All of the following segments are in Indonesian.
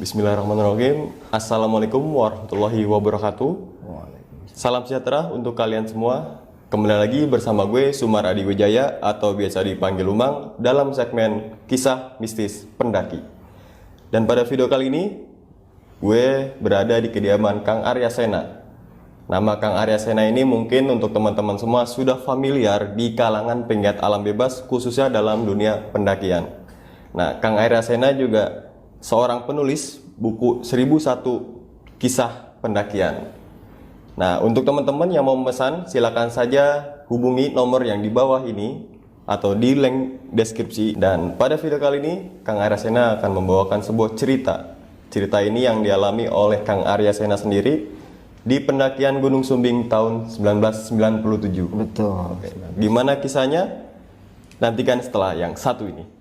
Bismillahirrahmanirrahim. Assalamualaikum warahmatullahi wabarakatuh. Salam sejahtera untuk kalian semua. Kembali lagi bersama gue Sumar Adi Wijaya atau biasa dipanggil Umang dalam segmen Kisah Mistis Pendaki. Dan pada video kali ini gue berada di kediaman Kang Arya Sena. Nama Kang Arya Sena ini mungkin untuk teman-teman semua sudah familiar di kalangan penggiat alam bebas khususnya dalam dunia pendakian. Nah, Kang Arya Sena juga seorang penulis buku 1001 Kisah Pendakian. Nah, untuk teman-teman yang mau memesan, silakan saja hubungi nomor yang di bawah ini atau di link deskripsi. Dan pada video kali ini, Kang Arya Sena akan membawakan sebuah cerita. Cerita ini yang dialami oleh Kang Arya Sena sendiri di pendakian Gunung Sumbing tahun 1997. Betul. Oke. Gimana kisahnya? Nantikan setelah yang satu ini.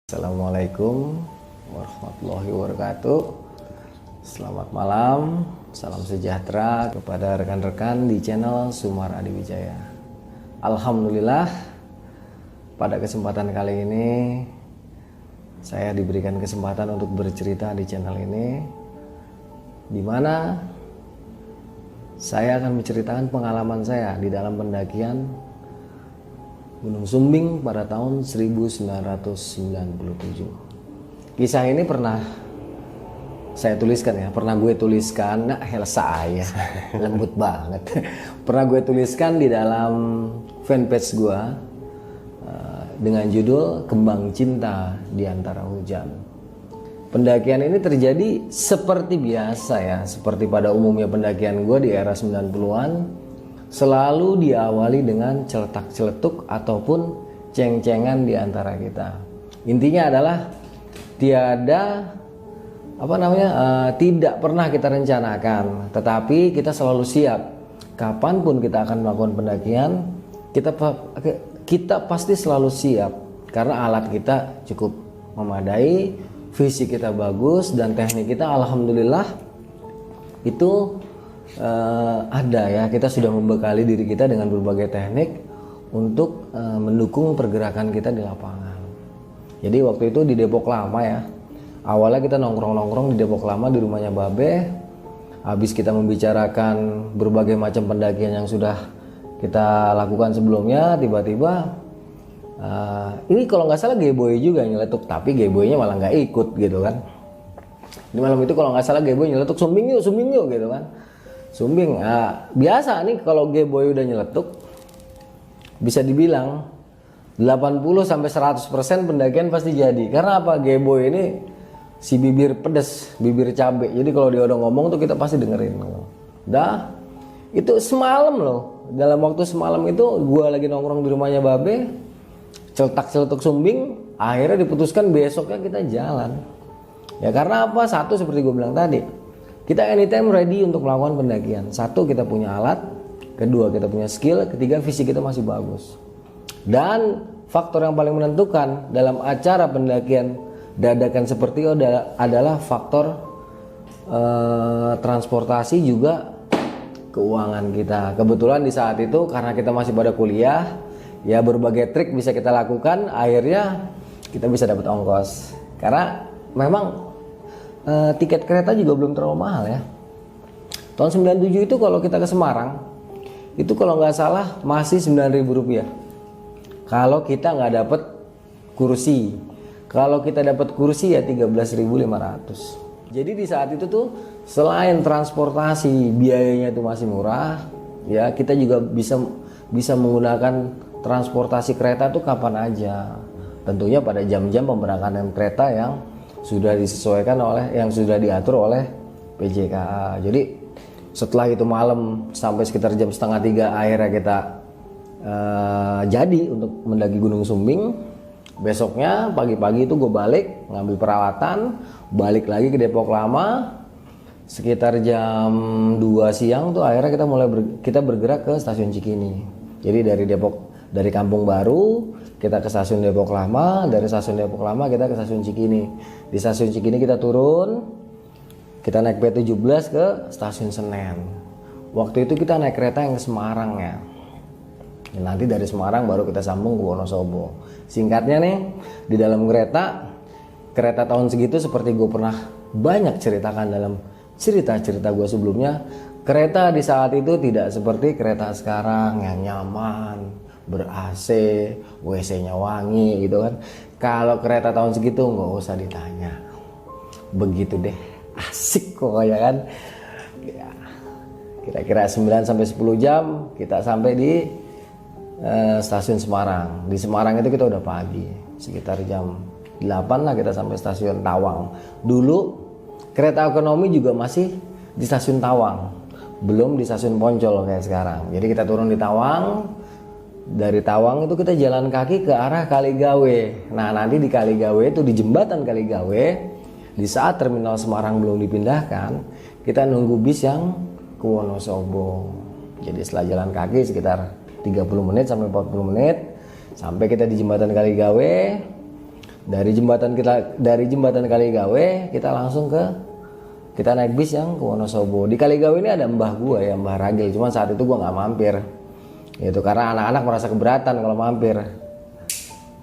Assalamualaikum warahmatullahi wabarakatuh. Selamat malam, salam sejahtera kepada rekan-rekan di channel Sumar Adi Wijaya. Alhamdulillah, pada kesempatan kali ini saya diberikan kesempatan untuk bercerita di channel ini, di mana saya akan menceritakan pengalaman saya di dalam pendakian Gunung Sumbing pada tahun 1997. Kisah ini pernah saya tuliskan ya, pernah gue tuliskan, nah saya lembut banget. Pernah gue tuliskan di dalam fanpage gue dengan judul Kembang Cinta di Antara Hujan. Pendakian ini terjadi seperti biasa ya, seperti pada umumnya pendakian gue di era 90-an. Selalu diawali dengan celetak-celetuk ataupun ceng-cengan di antara kita. Intinya adalah tidak pernah kita rencanakan, tetapi kita selalu siap. Kapanpun kita akan melakukan pendakian, kita pasti selalu siap karena alat kita cukup memadai, fisik kita bagus, dan teknik kita alhamdulillah itu ada ya. Kita sudah membekali diri kita dengan berbagai teknik untuk mendukung pergerakan kita di lapangan. Jadi waktu itu di Depok Lama ya, awalnya kita nongkrong-nongkrong di Depok Lama di rumahnya Babe. Habis kita membicarakan berbagai macam pendakian yang sudah kita lakukan sebelumnya, tiba-tiba ini kalau nggak salah Geboy juga yang nyeletuk, tapi Geboynya malah nggak ikut gitu kan. Di malam itu kalau nggak salah Geboy nyeletuk Sumbing yuk gitu kan. Sumbing, biasa nih kalau Geboy udah nyeletuk, bisa dibilang 80-100% pendakian pasti jadi. Karena apa? Geboy ini si bibir pedes, bibir cabe. Jadi kalau dia udah ngomong tuh kita pasti dengerin. Dah, itu semalam loh. Dalam waktu semalam itu gua lagi nongkrong di rumahnya Babe, celetak-celetuk Sumbing, akhirnya diputuskan besoknya kita jalan. Ya karena apa? Satu seperti gue bilang tadi, kita anytime ready untuk melakukan pendakian. Satu, kita punya alat. Kedua, kita punya skill. Ketiga, fisik kita masih bagus. Dan faktor yang paling menentukan dalam acara pendakian dadakan seperti itu adalah faktor transportasi juga keuangan kita. Kebetulan di saat itu karena kita masih pada kuliah, ya berbagai trik bisa kita lakukan. Akhirnya kita bisa dapat ongkos. Karena memang tiket kereta juga belum terlalu mahal ya. Tahun 97 itu kalau kita ke Semarang, itu kalau nggak salah masih Rp9.000 kalau kita nggak dapat kursi. Kalau kita dapat kursi ya 13.500. Jadi di saat itu tuh selain transportasi biayanya itu masih murah, ya kita juga bisa menggunakan transportasi kereta tuh kapan aja. Tentunya pada jam-jam pemberangkatan kereta yang sudah disesuaikan yang sudah diatur oleh PJKA. Jadi setelah itu malam sampai sekitar jam 2:30 akhirnya kita jadi untuk mendaki Gunung Sumbing. Besoknya pagi-pagi itu gue balik ngambil peralatan, balik lagi ke Depok Lama. Sekitar jam 2 siang tuh akhirnya kita bergerak ke stasiun Cikini. Jadi dari Depok Dari Kampung Baru kita ke stasiun Depok Lama, dari stasiun Depok Lama kita ke stasiun Cikini. Di stasiun Cikini kita turun, kita naik P17 ke stasiun Senen. Waktu itu kita naik kereta yang ke Semarang ya. Nanti dari Semarang baru kita sambung ke Wonosobo. Singkatnya nih, di dalam kereta tahun segitu seperti gue pernah banyak ceritakan dalam cerita-cerita gue sebelumnya, kereta di saat itu tidak seperti kereta sekarang yang nyaman, ber-AC, WC-nya wangi gitu kan. Kalau kereta tahun segitu nggak usah ditanya, begitu deh, asik pokoknya kan ya, kira-kira 9 sampai 10 jam kita sampai di stasiun Semarang. Di Semarang itu kita udah pagi, sekitar jam 8 lah kita sampai stasiun Tawang. Dulu kereta ekonomi juga masih di stasiun Tawang, belum di stasiun Poncol kayak sekarang. Jadi kita turun di Tawang, dari Tawang itu kita jalan kaki ke arah Kaligawe. Nah nanti di Kaligawe itu, di jembatan Kaligawe, di saat terminal Semarang belum dipindahkan, kita nunggu bis yang ke Wonosobo. Jadi setelah jalan kaki sekitar 30 menit sampai 40 menit sampai kita di jembatan Kaligawe. Dari jembatan Kaligawe kita langsung kita naik bis yang ke Wonosobo. Di Kaligawe ini ada mbah gua ya, Mbah Ragil. Cuman saat itu gua nggak mampir. Itu karena anak-anak merasa keberatan kalau mampir.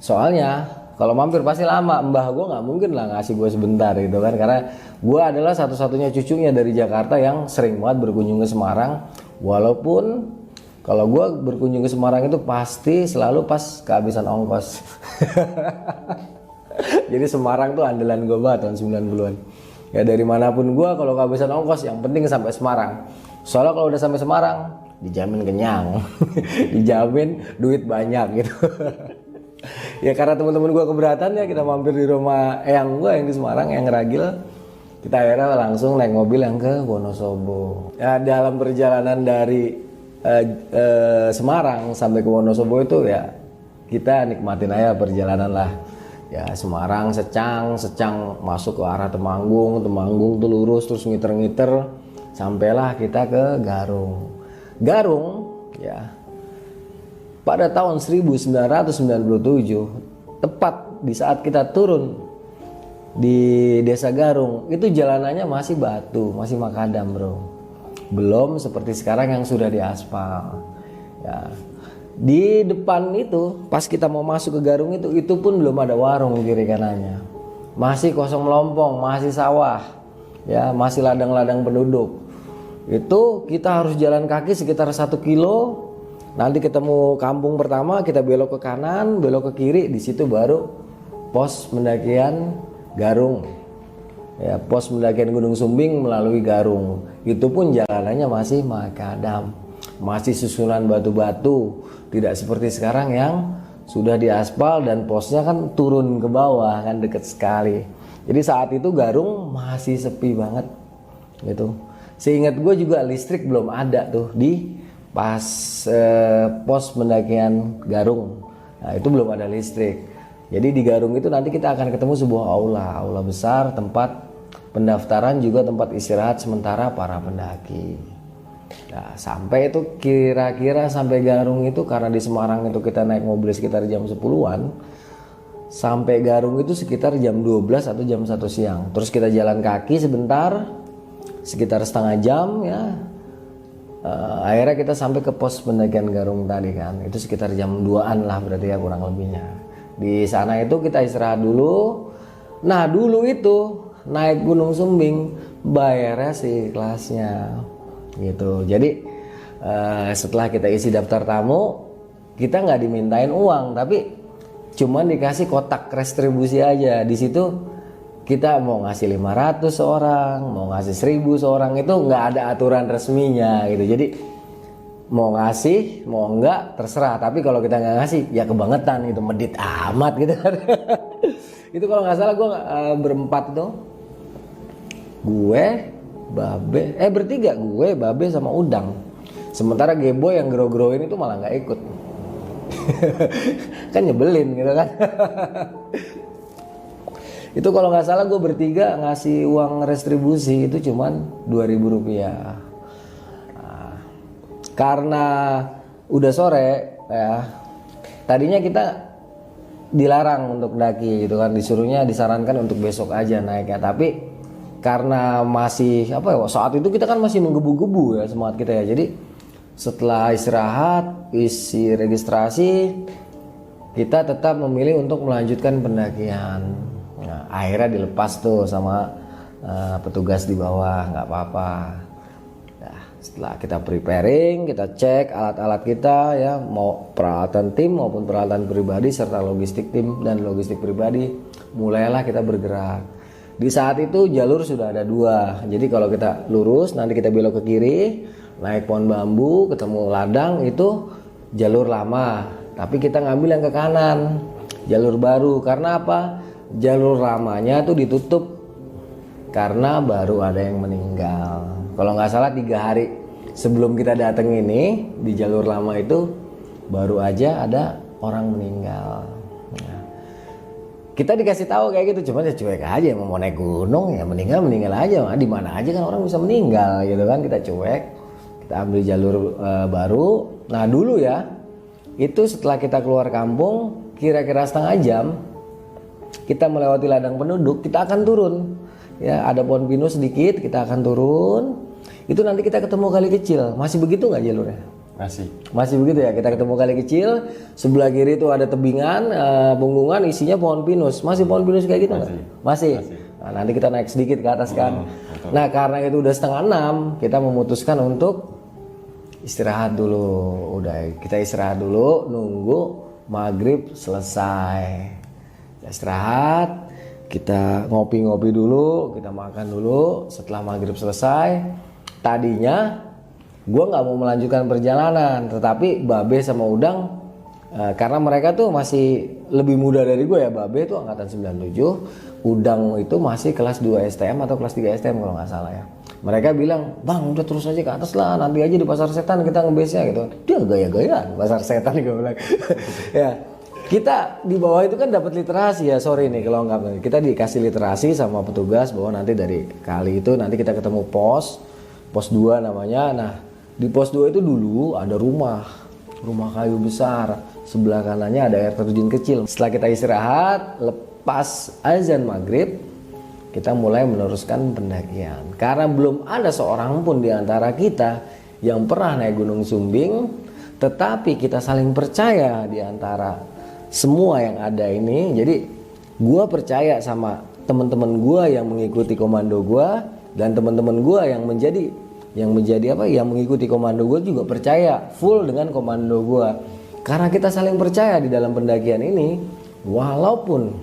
Soalnya kalau mampir pasti lama. Mbah gua nggak mungkin lah ngasih gua sebentar gitu kan. Karena gua adalah satu-satunya cucunya dari Jakarta yang sering banget berkunjung ke Semarang. Walaupun kalau gue berkunjung ke Semarang itu pasti selalu pas kehabisan ongkos. Jadi Semarang tuh andalan gue banget tahun 90-an. Ya dari manapun gue kalau kehabisan ongkos yang penting sampai Semarang. Soalnya kalau udah sampai Semarang dijamin kenyang. Dijamin duit banyak gitu. Ya karena teman-teman gue keberatan ya kita mampir di rumah eyang gue yang di Semarang, Eyang Ragil. Kita akhirnya langsung naik mobil yang ke Wonosobo. Ya dalam perjalanan dari Semarang sampai ke Wonosobo itu ya kita nikmatin aja perjalanan lah ya. Semarang Secang masuk ke arah Temanggung tuh lurus terus ngiter-ngiter sampailah kita ke Garung ya. Pada tahun 1997 tepat di saat kita turun di desa Garung itu jalanannya masih batu, masih makadam bro. Belum seperti sekarang yang sudah diaspal ya. Di depan itu pas kita mau masuk ke Garung itu pun belum ada warung kiri kanannya, masih kosong melompong, masih sawah ya, masih ladang-ladang penduduk. Itu kita harus jalan kaki sekitar 1 kilo. Nanti ketemu kampung pertama kita belok ke kanan, belok ke kiri, di situ baru pos pendakian Garung ya, pos pendakian Gunung Sumbing melalui Garung. Itu pun jalanannya masih makadam, masih susunan batu-batu, tidak seperti sekarang yang sudah diaspal dan posnya kan turun ke bawah kan, deket sekali. Jadi saat itu Garung masih sepi banget gitu. Seingat gue juga listrik belum ada tuh di pas pos pendakian Garung. Nah itu belum ada listrik. Jadi di Garung itu nanti kita akan ketemu sebuah aula besar, tempat pendaftaran juga tempat istirahat sementara para pendaki. Nah, sampai itu kira-kira sampai Garung itu karena di Semarang itu kita naik mobil sekitar jam 10-an. Sampai Garung itu sekitar jam 12 atau jam 1 siang. Terus kita jalan kaki sebentar, sekitar setengah jam ya. Akhirnya kita sampai ke pos pendakian Garung tadi kan. Itu sekitar jam 2-an lah berarti ya kurang lebihnya. Di sana itu kita istirahat dulu. Nah dulu itu naik Gunung Sumbing bayarnya sih kelasnya gitu. Jadi setelah kita isi daftar tamu, kita nggak dimintain uang, tapi cuman dikasih kotak restribusi aja. Di situ kita mau ngasih 500 seorang, mau ngasih 1000 seorang, itu nggak ada aturan resminya gitu. Jadi mau ngasih mau enggak terserah, tapi kalau kita nggak ngasih ya kebangetan gitu, medit amat gitu kan. Itu kalau nggak salah gue berempat tuh, gue, Babe, bertiga, gue, Babe sama Udang. Sementara Gebo yang gero-geroin itu malah nggak ikut. Kan nyebelin gitu kan. Itu kalau nggak salah gue bertiga ngasih uang restribusi itu cuman Rp2.000. Nah, karena udah sore ya, Tadinya kita dilarang untuk daki gitu kan, disarankan untuk besok aja naiknya, tapi karena masih saat itu kita kan masih menggebu-gebu ya semangat kita ya. Jadi setelah istirahat, isi registrasi, kita tetap memilih untuk melanjutkan pendakian. Nah, akhirnya dilepas tuh sama petugas di bawah, nggak apa-apa. Nah, setelah kita preparing, kita cek alat-alat kita ya, mau peralatan tim maupun peralatan pribadi serta logistik tim dan logistik pribadi, mulailah kita bergerak. Di saat itu jalur sudah ada 2. Jadi kalau kita lurus, nanti kita belok ke kiri, naik pohon bambu, ketemu ladang, itu jalur lama. Tapi kita ngambil yang ke kanan, jalur baru. Karena apa? Jalur lamanya tuh ditutup karena baru ada yang meninggal. Kalau nggak salah 3 hari sebelum kita datang ini, di jalur lama itu baru aja ada orang meninggal. Nah, kita dikasih tahu kayak gitu, cuma ya cuek aja, mau naik gunung ya meninggal aja. Nah, di mana aja kan orang bisa meninggal gitu kan, kita cuek. Kita ambil jalur baru. Nah dulu ya, itu setelah kita keluar kampung kira-kira setengah jam, kita melewati ladang penduduk, kita akan turun. Ya, ada pohon pinus sedikit, kita akan turun. Itu nanti kita ketemu kali kecil. Masih begitu nggak jalurnya? Masih begitu ya. Kita ketemu kali kecil. Sebelah kiri itu ada tebingan, punggungan, isinya pohon pinus. Masih pohon pinus kayak gitu nggak? Masih. Nah, nanti kita naik sedikit ke atas kan. Nah, karena itu udah 5:30, kita memutuskan untuk istirahat dulu. Udah, kita istirahat dulu, nunggu maghrib selesai. Kita istirahat. Kita ngopi-ngopi dulu, kita makan dulu. Setelah maghrib selesai, tadinya gue nggak mau melanjutkan perjalanan, tetapi Babe sama Udang, karena mereka tuh masih lebih muda dari gue ya. Babe tuh angkatan 97, Udang itu masih kelas 2 STM atau kelas 3 STM kalau nggak salah ya. Mereka bilang, bang udah terus aja ke atas lah, nanti aja di Pasar Setan kita ngebase-nya gitu. Dia gaya-gayaan Pasar Setan gue bilang. Ya. Kita di bawah itu kan dapat literasi ya, sorry nih kalau nggak, kita dikasih literasi sama petugas bahwa nanti dari kali itu nanti kita ketemu pos 2 namanya. Nah di pos 2 itu dulu ada rumah kayu besar, sebelah kanannya ada air terjun kecil. Setelah kita istirahat, lepas azan maghrib, kita mulai meneruskan pendakian. Karena belum ada seorang pun di antara kita yang pernah naik Gunung Sumbing, tetapi kita saling percaya di antara semua yang ada ini. Jadi gua percaya sama teman-teman gua yang mengikuti komando gua, dan teman-teman gua yang mengikuti komando gua juga percaya full dengan komando gua. Karena kita saling percaya di dalam pendakian ini, walaupun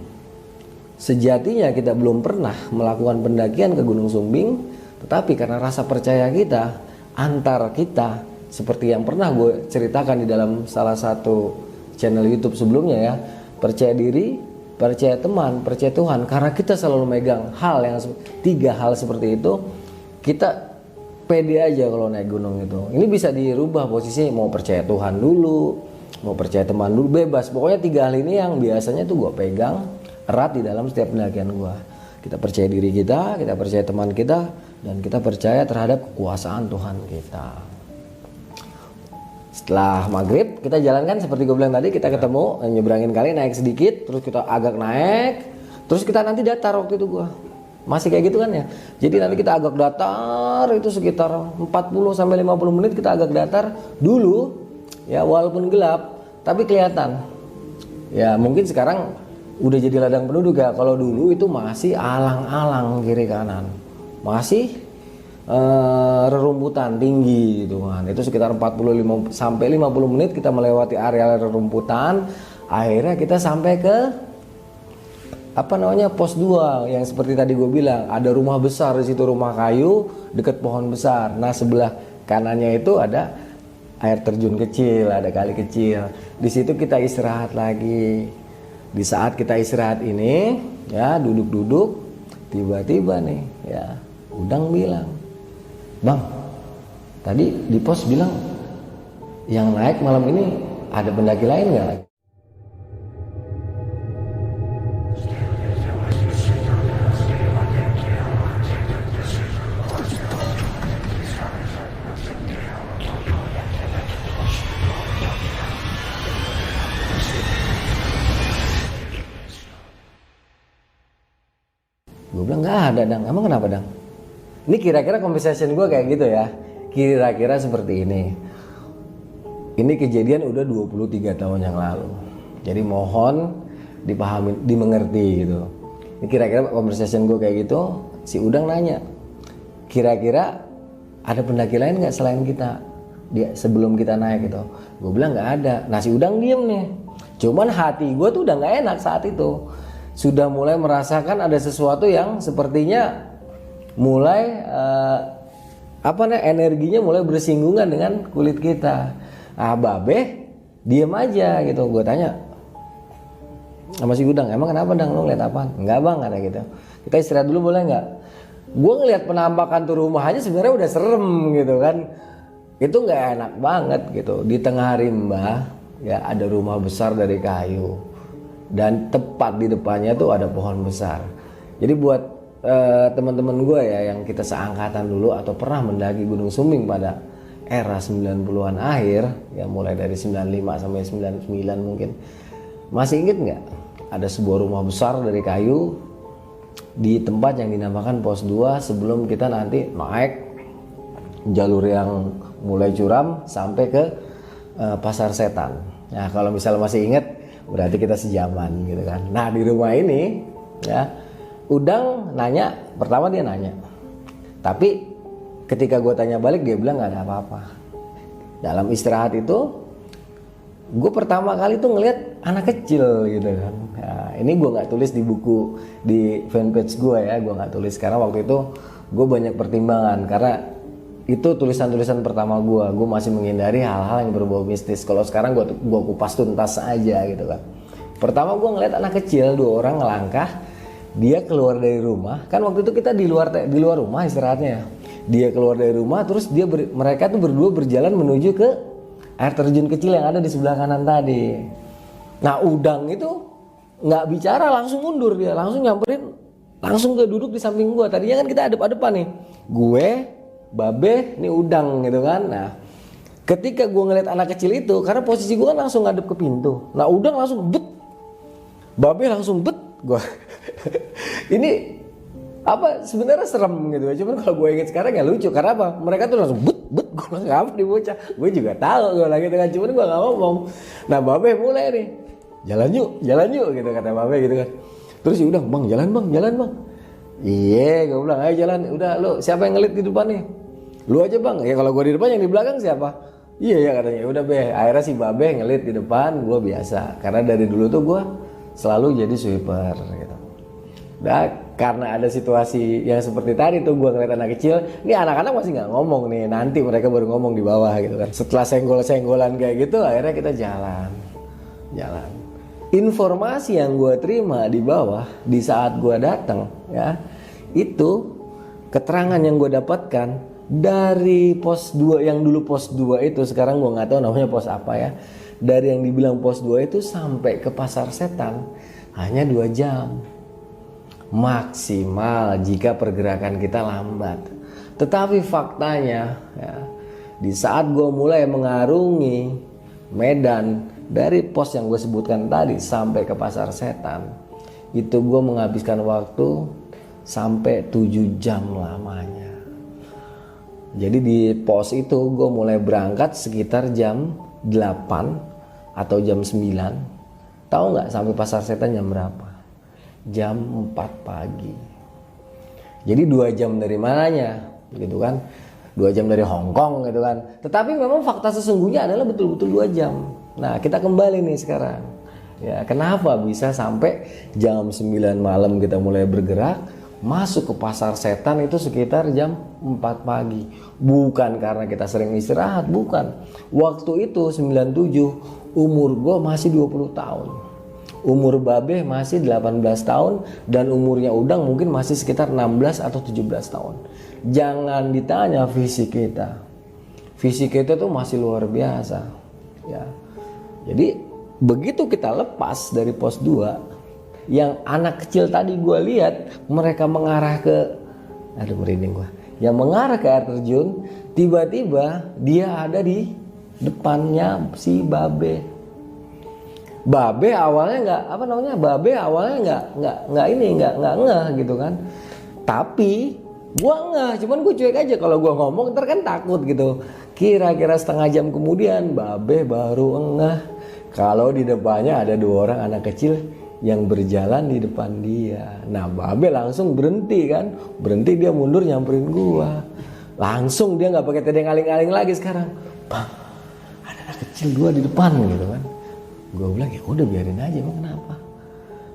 sejatinya kita belum pernah melakukan pendakian ke Gunung Sumbing, tetapi karena rasa percaya kita antar kita, seperti yang pernah gue ceritakan di dalam salah satu channel YouTube sebelumnya ya, percaya diri, percaya teman, percaya Tuhan. Karena kita selalu megang 3 hal seperti itu, kita pede aja kalau naik gunung itu. Ini bisa dirubah posisi, mau percaya Tuhan dulu, mau percaya teman dulu, bebas. Pokoknya 3 hal ini yang biasanya tuh gue pegang erat di dalam setiap pendakian gue. Kita percaya diri kita percaya teman kita, dan kita percaya terhadap kekuasaan Tuhan kita. Setelah maghrib kita jalankan seperti gue bilang tadi, kita ketemu nyebrangin kali, naik sedikit, terus kita agak naik, terus kita nanti datar. Waktu itu gue masih kayak gitu kan ya. Jadi nanti kita agak datar, itu sekitar 40 sampai 50 menit kita agak datar dulu ya, walaupun gelap tapi kelihatan. Ya mungkin sekarang udah jadi ladang penduduk ya. Kalau dulu itu masih alang-alang kiri kanan, masih rerumputan tinggi gitu kan. Itu sekitar 45 sampai 50 menit kita melewati area rerumputan. Akhirnya kita sampai ke pos 2 yang seperti tadi gue bilang, ada rumah besar di situ, rumah kayu dekat pohon besar. Nah sebelah kanannya itu ada air terjun kecil, ada kali kecil. Di situ kita istirahat lagi. Di saat kita istirahat ini ya, duduk-duduk, tiba-tiba nih ya Udang bilang, bang, tadi di pos bilang yang naik malam ini ada pendaki lain nggak? Ada Dang. Emang kenapa Dang? Ini kira-kira conversation gue kayak gitu ya. Kira-kira seperti ini. Ini kejadian udah 23 tahun yang lalu. Jadi mohon dipahami, dimengerti gitu. Ini kira-kira conversation gue kayak gitu. Si Udang nanya, kira-kira ada pendaki lain nggak selain kita? Dia sebelum kita naik gitu. Gue bilang nggak ada. Nah si Udang diem nih. Cuman hati gue tuh udah nggak enak saat itu. Sudah mulai merasakan ada sesuatu yang sepertinya mulai energinya mulai bersinggungan dengan kulit kita. Babe diem aja gitu. Gue tanya sama si Udang, emang kenapa Dang, lo ngeliat apa? Enggak bang, ada gitu. Kita istirahat dulu boleh nggak? Gue ngeliat penampakan tuh rumah aja sebenarnya udah serem gitu kan. Itu nggak enak banget gitu. Di tengah rimba ya ada rumah besar dari kayu dan tepat di depannya tuh ada pohon besar. Jadi buat teman-teman gue ya yang kita seangkatan dulu atau pernah mendaki Gunung Sumbing pada era 90-an akhir ya, mulai dari 95 sampai 99 mungkin. Masih inget nggak? Ada sebuah rumah besar dari kayu di tempat yang dinamakan pos 2 sebelum kita nanti naik jalur yang mulai curam sampai ke Pasar Setan. Nah kalau misalnya masih inget berarti kita sejaman gitu kan. Nah di rumah ini ya Udang nanya, pertama dia nanya, tapi ketika gue tanya balik dia bilang nggak ada apa-apa. Dalam istirahat itu gue pertama kali tuh ngeliat anak kecil gitu kan. Nah, ini gue nggak tulis di buku di fanpage gue ya, gue nggak tulis karena waktu itu gue banyak pertimbangan karena itu tulisan-tulisan pertama gue masih menghindari hal-hal yang berbau mistis. Kalau sekarang gue kupas tuntas aja gitu kan. Pertama gue ngeliat anak kecil 2 orang ngelangkah, dia keluar dari rumah. Kan waktu itu kita di luar rumah istirahatnya. Dia keluar dari rumah terus mereka tuh berdua berjalan menuju ke air terjun kecil yang ada di sebelah kanan tadi. Nah Udang itu nggak bicara, langsung mundur dia, langsung nyamperin, langsung ke duduk di samping gue. Tadinya kan kita adep-adepan nih, gue, Babe, nih Udang gitu kan. Nah ketika gue ngeliat anak kecil itu, karena posisi gue kan langsung ngadep ke pintu. Nah Udang langsung bet, Babe langsung bet, gue ini apa sebenarnya serem gitu ya. Cuman kalau gue inget sekarang ya lucu karena apa? Mereka tuh langsung bet, gue langsung apa di bocah. Gue juga tahu gue lagi gitu kan, cuman gue nggak ngomong. Nah Babe mulai nih, jalan yuk gitu kata Babe gitu kan. Terus ya udah bang, jalan bang. Iya, gue bilang ayo jalan. Udah lo siapa yang ngelit di depan nih? Lu aja bang. Ya kalau gue di depan yang di belakang siapa? Iya ya katanya. Udah be. Akhirnya si Babe ngelit di depan, gue biasa. Karena dari dulu tuh gue selalu jadi sweeper gitu. Nah, karena ada situasi yang seperti tadi tuh gue ngeliat anak kecil, ini anak-anak masih nggak ngomong nih, nanti mereka baru ngomong di bawah gitu kan. Setelah senggol-senggolan kayak gitu, akhirnya kita jalan. Informasi yang gue terima di bawah di saat gue datang, ya, itu keterangan yang gue dapatkan dari pos 2 yang dulu pos 2 itu, sekarang gue nggak tahu namanya pos apa ya. Dari yang dibilang pos 2 itu sampai ke Pasar Setan hanya 2 jam. Maksimal jika pergerakan kita lambat. Tetapi faktanya ya, di saat gue mulai mengarungi medan dari pos yang gue sebutkan tadi sampai ke Pasar Setan, itu gue menghabiskan waktu sampai 7 jam lamanya. Jadi di pos itu gue mulai berangkat sekitar jam 8 atau jam 9. Tahu nggak sampai Pasar Setan jam berapa? Jam 4 pagi. Jadi 2 jam dari mananya gitu kan, 2 jam dari Hong Kong gitu kan. Tetapi memang fakta sesungguhnya adalah betul-betul 2 jam. Nah kita kembali nih sekarang ya, kenapa bisa sampai jam 9 malam kita mulai bergerak, masuk ke Pasar Setan itu sekitar jam 4 pagi. Bukan karena kita sering istirahat, bukan. Waktu itu 97, umur gue masih 20 tahun. Umur Babe masih 18 tahun dan umurnya Udang mungkin masih sekitar 16 atau 17 tahun. Jangan ditanya fisik kita. Fisik kita tuh masih luar biasa. Ya. Jadi begitu kita lepas dari pos 2, yang anak kecil tadi gue lihat mereka mengarah ke, aduh merinding gue, yang mengarah ke air terjun, tiba-tiba dia ada di depannya si Babe. Babe awalnya nggak ngeh gitu kan. Tapi gua enggak, cuman gue cuek aja. Kalau gua ngomong ntar kan takut gitu. Kira-kira setengah jam kemudian Babe baru enggah kalau di depannya ada 2 orang anak kecil yang berjalan di depan dia. Nah Babe langsung berhenti kan, berhenti, dia mundur nyamperin gua. Langsung dia nggak pakai tedeng aling-aling lagi sekarang. Bang, ada anak kecil 2 di depan gitu kan. Gua bilang ya udah biarin aja, Bang, kenapa?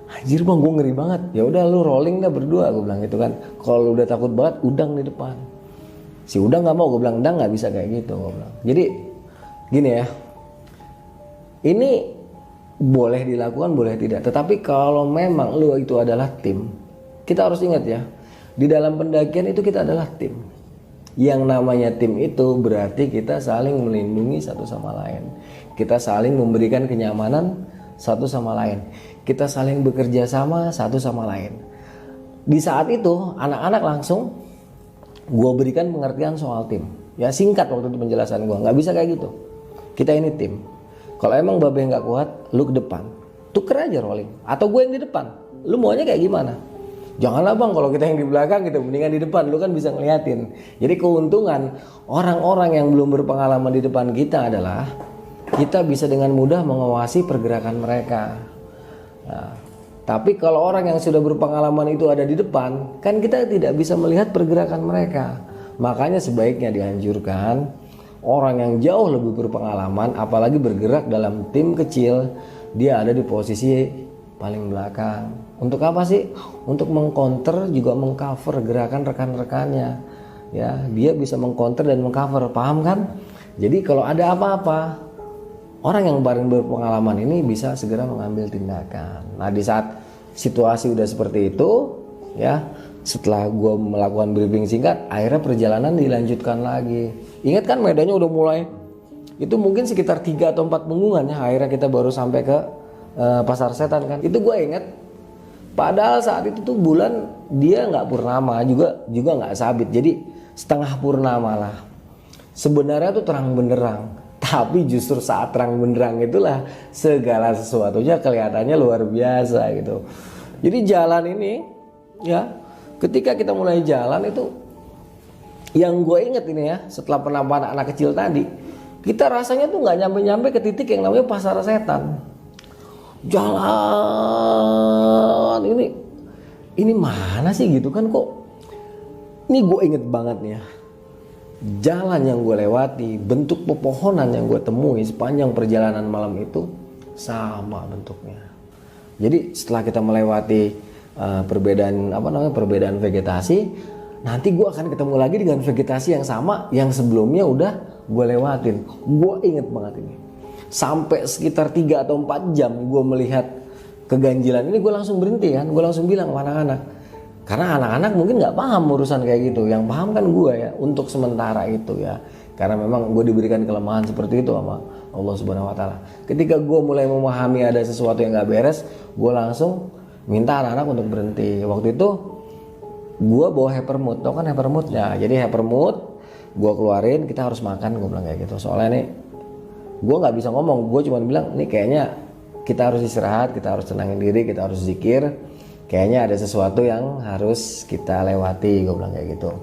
Anjir Bang, gue ngeri banget. Ya udah lu rolling dah berdua, gue bilang gitu kan. Kalau lu udah takut banget, Udang di depan. Si Udang nggak mau, gue bilang Udang nggak bisa kayak gitu, gue bilang. Jadi gini ya, ini boleh dilakukan, boleh tidak. Tetapi kalau memang lu itu adalah tim, kita harus ingat ya, di dalam pendakian itu kita adalah tim. Yang namanya tim itu berarti kita saling melindungi satu sama lain. Kita saling memberikan kenyamanan satu sama lain. Kita saling bekerja sama satu sama lain. Di saat itu anak-anak langsung gue berikan pengertian soal tim. Ya singkat waktu itu penjelasan gue, nggak bisa kayak gitu. Kita ini tim. Kalau emang Babe nggak kuat, lu ke depan, tuker aja rolling. Atau gue yang di depan, lu maunya kayak gimana? Janganlah Bang, kalau kita yang di belakang gitu, mendingan di depan, lu kan bisa ngeliatin. Jadi keuntungan orang-orang yang belum berpengalaman di depan kita adalah kita bisa dengan mudah mengawasi pergerakan mereka. Nah, tapi kalau orang yang sudah berpengalaman itu ada di depan, kan kita tidak bisa melihat pergerakan mereka. Makanya sebaiknya dianjurkan orang yang jauh lebih berpengalaman, apalagi bergerak dalam tim kecil, dia ada di posisi paling belakang. Untuk apa sih? Untuk mengcounter juga mengcover gerakan rekan-rekannya. Ya, dia bisa mengcounter dan mengcover, paham kan? Jadi kalau ada apa-apa, orang yang paling berpengalaman ini bisa segera mengambil tindakan. Nah di saat situasi udah seperti itu, ya setelah gue melakukan briefing singkat, akhirnya perjalanan dilanjutkan lagi. Ingat kan medannya udah mulai, itu mungkin sekitar 3 atau 4 punggungan ya, akhirnya kita baru sampai ke Pasar Setan kan. Itu gue ingat, padahal saat itu tuh bulan dia nggak purnama, juga nggak sabit, jadi setengah purnama lah. Sebenarnya tuh terang benderang. Tapi justru saat terang benderang itulah segala sesuatunya kelihatannya luar biasa gitu. Jadi jalan ini ya, ketika kita mulai jalan itu, yang gue inget ini ya, setelah penampakan anak kecil tadi, kita rasanya tuh nggak nyampe-nyampe ke titik yang namanya Pasar Setan. Jalan ini mana sih gitu kan, kok ini gue inget banget nih ya. Jalan yang gue lewati, bentuk pepohonan yang gue temui sepanjang perjalanan malam itu sama bentuknya. Jadi setelah kita melewati perbedaan vegetasi, nanti gue akan ketemu lagi dengan vegetasi yang sama yang sebelumnya udah gue lewatin. Gue inget banget ini. Sampai sekitar 3 atau 4 jam gue melihat keganjilan ini, gue langsung berhenti kan. Gue langsung bilang sama anak-anak, karena anak-anak mungkin nggak paham urusan kayak gitu. Yang paham kan gue ya, untuk sementara itu ya. Karena memang gue diberikan kelemahan seperti itu sama Allah Subhanahu Wa Taala. Ketika gue mulai memahami ada sesuatu yang nggak beres, gue langsung minta anak-anak untuk berhenti. Waktu itu gue bawa hypermood, tau kan hypermoodnya. Jadi hypermood gue keluarin, kita harus makan, gue bilang kayak gitu. Soalnya nih gue nggak bisa ngomong, gue cuma bilang nih kayaknya kita harus istirahat, kita harus tenangin diri, kita harus zikir. Kayaknya ada sesuatu yang harus kita lewati, gue bilang kayak gitu.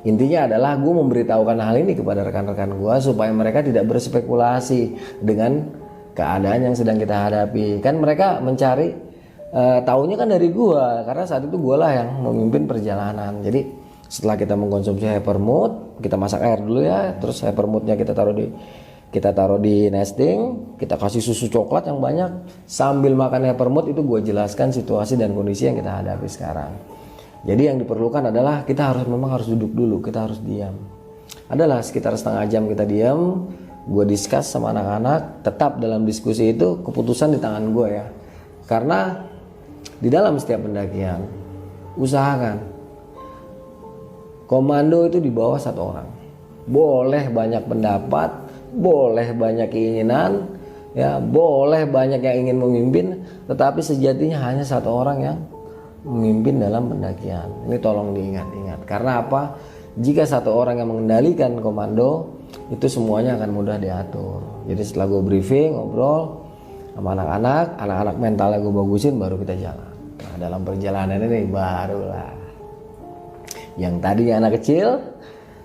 Intinya adalah gue memberitahukan hal ini kepada rekan-rekan gue supaya mereka tidak berspekulasi dengan keadaan yang sedang kita hadapi. Kan mereka mencari taunya kan dari gue, karena saat itu gue lah yang memimpin perjalanan. Jadi setelah kita mengkonsumsi hypermood, kita masak air dulu ya, terus hypermoodnya kita taruh di nesting, kita kasih susu coklat yang banyak. Sambil makan hypermood itu gue jelaskan situasi dan kondisi yang kita hadapi sekarang. Jadi yang diperlukan adalah kita memang harus duduk dulu, kita harus diam. Adalah sekitar setengah jam kita diam, gue discuss sama anak-anak. Tetap dalam diskusi itu keputusan di tangan gue ya. Karena di dalam setiap pendakian, usahakan komando itu di bawah 1 orang. Boleh banyak pendapat, boleh banyak keinginan, ya boleh banyak yang ingin memimpin, tetapi sejatinya hanya 1 orang yang memimpin dalam pendakian. Ini tolong diingat-ingat. Karena apa? Jika 1 orang yang mengendalikan komando, itu semuanya akan mudah diatur. Jadi setelah gue briefing, ngobrol sama anak-anak mentalnya gue bagusin, baru kita jalan. Nah dalam perjalanan ini barulah Yang tadinya anak kecil,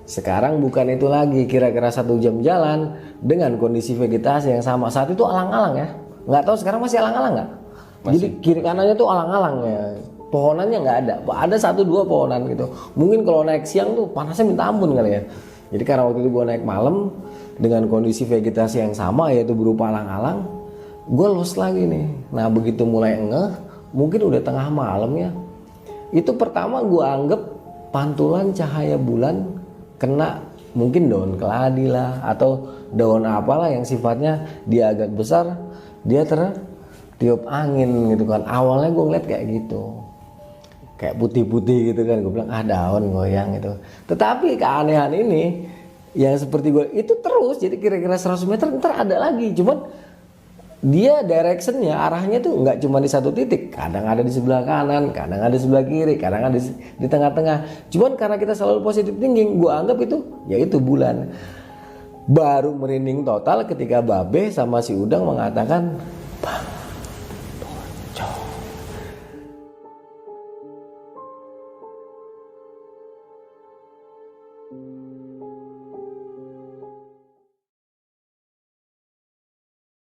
sekarang bukan itu lagi. Kira-kira 1 jam jalan dengan kondisi vegetasi yang sama. Saat itu alang-alang ya. Nggak tahu sekarang masih alang-alang nggak? Jadi kiri kanannya tuh alang-alang ya. Pohonannya nggak ada. Ada 1-2 pohonan gitu. Mungkin kalau naik siang tuh panasnya minta ampun kali ya. Jadi karena waktu itu gue naik malam dengan kondisi vegetasi yang sama yaitu berupa alang-alang, gue lost lagi nih. Nah begitu mulai ngeh, mungkin udah tengah malam ya. Itu pertama gue anggap pantulan cahaya bulan kena mungkin daun keladi lah atau daun apalah yang sifatnya dia agak besar, dia tertiup angin gitu kan. Awalnya gue ngeliat kayak gitu, kayak putih-putih gitu kan. Gue bilang daun goyang gitu. Tetapi keanehan ini yang seperti gue itu terus, jadi kira-kira 100 meter ntar ada lagi. Cuman dia directionnya, arahnya tuh nggak cuma di satu titik. Kadang ada di sebelah kanan, kadang ada di sebelah kiri, kadang ada di tengah-tengah. Cuman karena kita selalu positive thinking, gue anggap itu yaitu bulan. Baru merinding total ketika Babe sama si Udang mengatakan, Bang,